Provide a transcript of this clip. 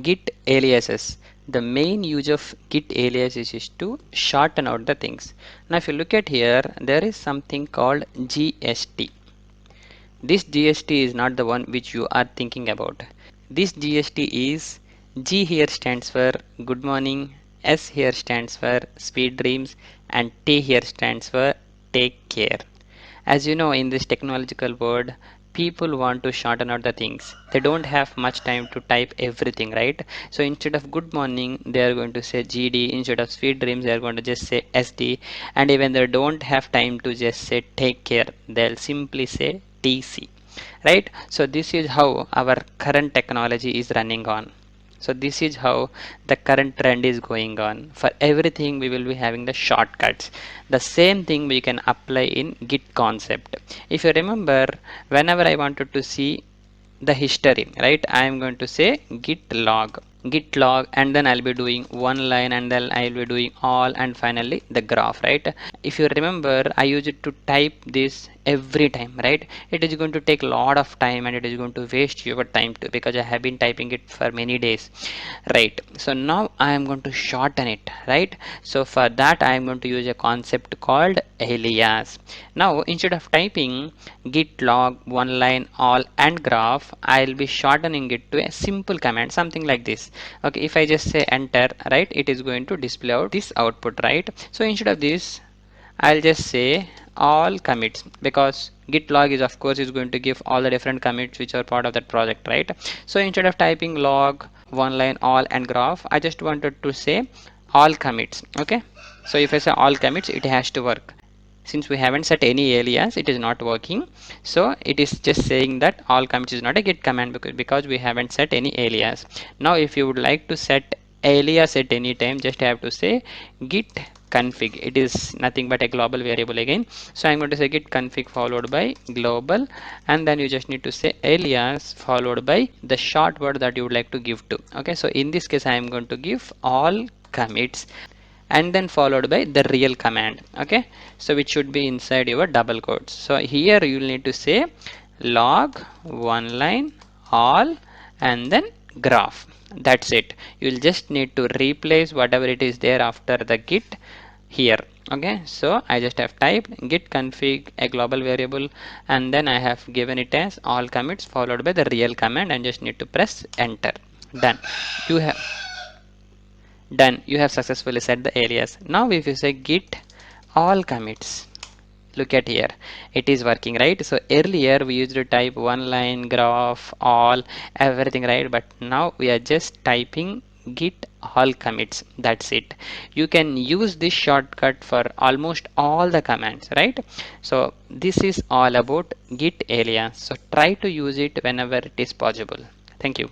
Git aliases. The main use of Git aliases is to shorten out the things. Now if you look at here, there is something called GST. This GST is not the one which you are thinking about. This GST is G here stands for good morning, S here stands for sweet dreams, and T here stands for take care. As you know, in this technological world, people want to shorten out the things. They don't have much time to type everything, right? So instead of good morning, they are going to say GD. Instead of sweet dreams, they are going to just say SD. And even they don't have time to just say take care, they'll simply say TC, right? So this is how our current technology is running on. So this is how the current trend is going on. For everything we will be having the shortcuts. The same thing we can apply in Git concept. If you remember, whenever I wanted to see the history, right, I am going to say git log, and then I'll be doing one line, and then I'll be doing all, and finally the graph, right? If you remember, I use it to type this every time, right? It is going to take a lot of time, and it is going to waste your time too, because I have been typing it for many days, right? So now I am going to shorten it, right? So for that I am going to use a concept called alias. Now instead of typing git log, one line, all, and graph, I'll be shortening it to a simple command, something like this. Okay, if I just say enter, right, it is going to display out this output, right? So instead of this, I'll just say all commits, because git log is of course is going to give all the different commits which are part of that project, right? So instead of typing log, one line, all, and graph, I just wanted to say all commits. Okay, so if I say all commits, it has to work. Since we haven't set any alias, it is not working. So it is just saying that all commits is not a git command, because we haven't set any alias. Now if you would like to set alias at any time, just have to say git config. It is nothing but a global variable again. So I'm going to say git config followed by global, and then you just need to say alias followed by the short word that you would like to give to. Okay, so in this case I am going to give all commits, and then followed by the real command. Okay, so which should be inside your double quotes. So here you will need to say log, one line, all, and then graph. That's it. You will just need to replace whatever it is there after the git here. Okay, so I just have typed git config, a global variable, and then I have given it as all commits followed by the real command, and just need to press enter. Done. You have Done. You have successfully set the alias. Now if you say git all commits, look at here, it is working, right? So earlier we used to type one line, graph, all, everything, right? But now we are just typing git all commits. That's it. You can use this shortcut for almost all the commands, right? So this is all about git alias. So try to use it whenever it is possible. Thank you.